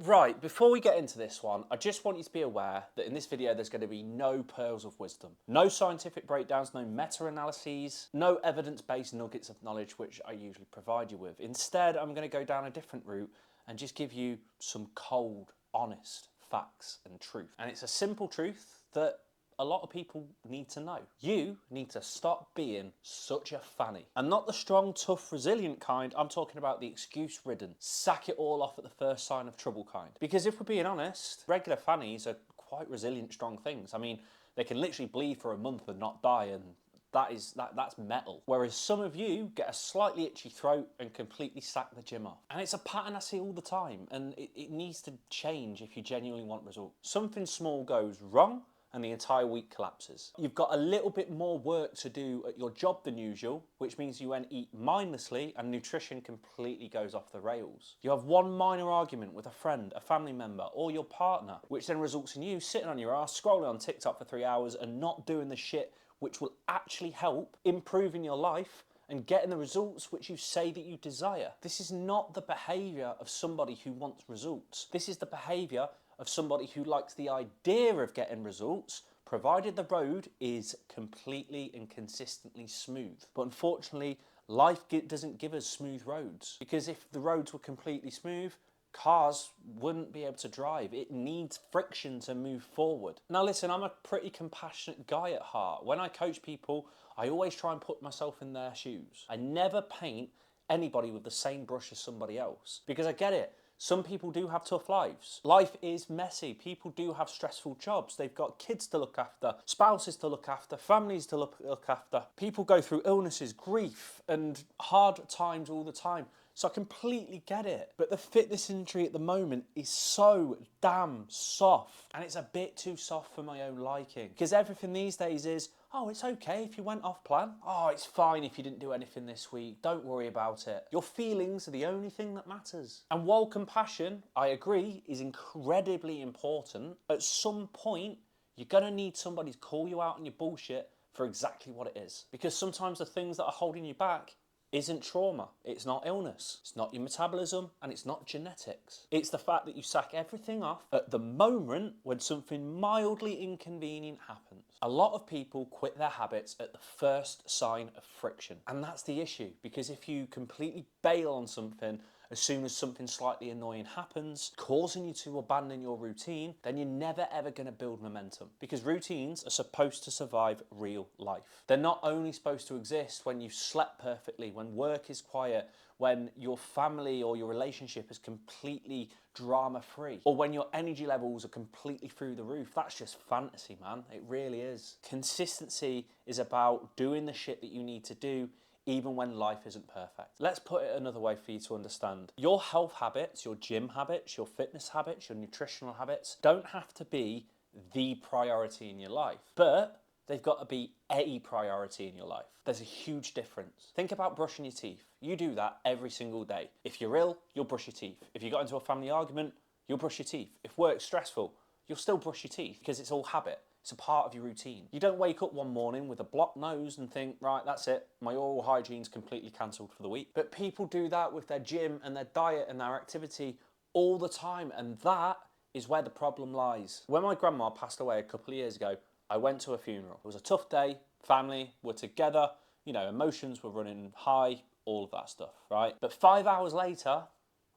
Right, before we get into this one, I just want you to be aware that in this video there's going to be no pearls of wisdom. No scientific breakdowns, no meta-analyses, no evidence-based nuggets of knowledge which I usually provide you with. Instead, I'm going to go down a different route and just give you some cold, honest facts and truth. And it's a simple truth that a lot of people need to know. You need to stop being such a fanny. And not the strong, tough, resilient kind. I'm talking about the excuse-ridden, sack it all off at the first sign of trouble kind. Because if we're being honest, regular fannies are quite resilient, strong things. I mean, they can literally bleed for a month and not die, and that's metal. Whereas some of you get a slightly itchy throat and completely sack the gym off. And it's a pattern I see all the time, and it needs to change if you genuinely want results. Something small goes wrong, and the entire week collapses. You've got a little bit more work to do at your job than usual, which means you then eat mindlessly and nutrition completely goes off the rails. You have one minor argument with a friend, a family member, or your partner, which then results in you sitting on your ass, scrolling on TikTok for 3 hours and not doing the shit which will actually help improving your life and getting the results which you say that you desire. This is not the behaviour of somebody who wants results. This is the behaviour of somebody who likes the idea of getting results, provided the road is completely and consistently smooth. But unfortunately, life doesn't give us smooth roads, because if the roads were completely smooth, cars wouldn't be able to drive. It needs friction to move forward. Now listen, I'm a pretty compassionate guy at heart. When I coach people, I always try and put myself in their shoes. I never paint anybody with the same brush as somebody else, because I get it. Some people do have tough lives. Life is messy. People do have stressful jobs. They've got kids to look after, spouses to look after, families to look after. People go through illnesses, grief, and hard times all the time. So I completely get it. But the fitness industry at the moment is so damn soft. And it's a bit too soft for my own liking. Because everything these days is, oh, it's okay if you went off plan. Oh, it's fine if you didn't do anything this week. Don't worry about it. Your feelings are the only thing that matters. And while compassion, I agree, is incredibly important, at some point, you're gonna need somebody to call you out on your bullshit for exactly what it is. Because sometimes the things that are holding you back isn't trauma, it's not illness, it's not your metabolism, and it's not genetics. It's the fact that you sack everything off at the moment when something mildly inconvenient happens. A lot of people quit their habits at the first sign of friction. And that's the issue, because if you completely bail on something as soon as something slightly annoying happens, causing you to abandon your routine, then you're never ever going to build momentum, because routines are supposed to survive real life. They're not only supposed to exist when you slept perfectly, when work is quiet, when your family or your relationship is completely drama-free, or when your energy levels are completely through the roof. That's just fantasy, man. It really is. Consistency is about doing the shit that you need to do even when life isn't perfect. Let's put it another way for you to understand. Your health habits, your gym habits, your fitness habits, your nutritional habits don't have to be the priority in your life, but they've got to be a priority in your life. There's a huge difference. Think about brushing your teeth. You do that every single day. If you're ill, you'll brush your teeth. If you got into a family argument, you'll brush your teeth. If work's stressful, you'll still brush your teeth, because it's all habit. It's a part of your routine. You don't wake up one morning with a blocked nose and think, right, that's it, my oral hygiene's completely cancelled for the week. But people do that with their gym and their diet and their activity all the time, and that is where the problem lies. When my grandma passed away a couple of years ago, I went to a funeral. It was a tough day, family were together, you know, emotions were running high, all of that stuff, right? But 5 hours later,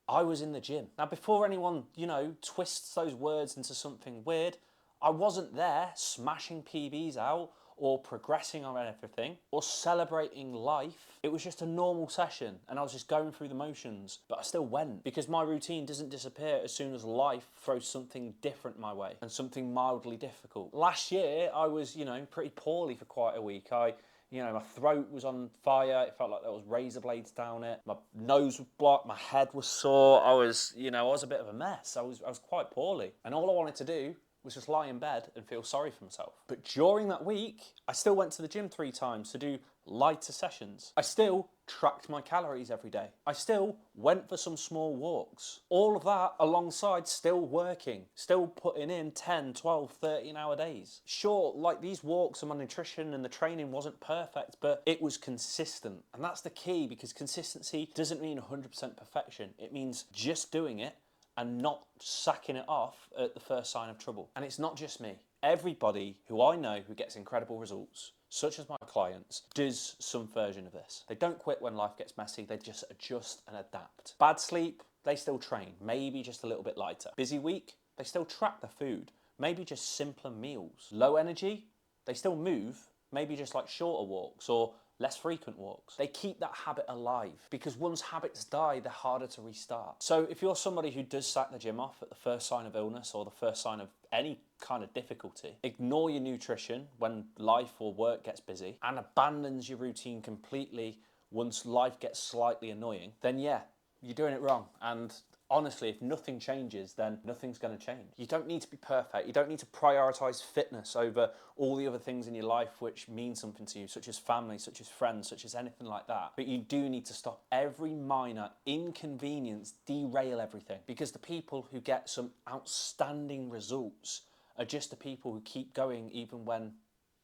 I was in the gym. Now, before anyone, you know, twists those words into something weird, I wasn't there smashing PBs out or progressing on everything or celebrating life. It was just a normal session and I was just going through the motions, but I still went, because my routine doesn't disappear as soon as life throws something different my way and something mildly difficult. Last year, I was, you know, pretty poorly for quite a week. My throat was on fire. It felt like there was razor blades down it. My nose was blocked. My head was sore. I was a bit of a mess. I was quite poorly. And all I wanted to do was just lie in bed and feel sorry for myself. But during that week, I still went to the gym 3 times to do lighter sessions. I still tracked my calories every day. I still went for some small walks. All of that alongside still working, still putting in 10, 12, 13-hour days. Sure, like these walks and my nutrition and the training wasn't perfect, but it was consistent. And that's the key, because consistency doesn't mean 100% perfection. It means just doing it and not sacking it off at the first sign of trouble. And it's not just me. Everybody who I know who gets incredible results, such as my clients, does some version of this. They don't quit when life gets messy, they just adjust and adapt. Bad sleep, they still train, maybe just a little bit lighter. Busy week, they still track their food, maybe just simpler meals. Low energy, they still move, maybe just like shorter walks or less frequent walks. They keep that habit alive because once habits die, they're harder to restart. So if you're somebody who does sack the gym off at the first sign of illness or the first sign of any kind of difficulty, ignore your nutrition when life or work gets busy, and abandons your routine completely once life gets slightly annoying, then yeah, you're doing it wrong. And honestly, if nothing changes, then nothing's going to change. You don't need to be perfect. You don't need to prioritize fitness over all the other things in your life which mean something to you, such as family, such as friends, such as anything like that. But you do need to stop every minor inconvenience derail everything, because the people who get some outstanding results are just the people who keep going even when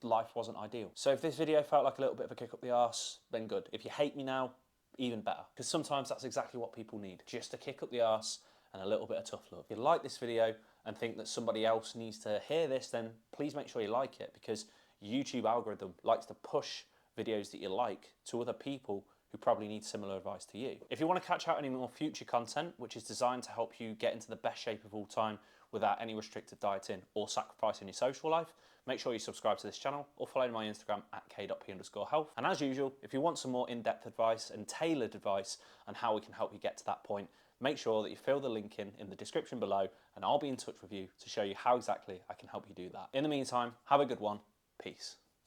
life wasn't ideal. So if this video felt like a little bit of a kick up the arse, then good. If you hate me now, even better, because sometimes that's exactly what people need, just a kick up the arse and a little bit of tough love. If you like this video and think that somebody else needs to hear this, then please make sure you like it, because YouTube algorithm likes to push videos that you like to other people who probably need similar advice to you. If you want to catch out any more future content, which is designed to help you get into the best shape of all time without any restricted dieting or sacrificing your social life, make sure you subscribe to this channel or follow my Instagram at k.p_health. And as usual, if you want some more in-depth advice and tailored advice on how we can help you get to that point, make sure that you fill the link in the description below, and I'll be in touch with you to show you how exactly I can help you do that. In the meantime, have a good one. Peace.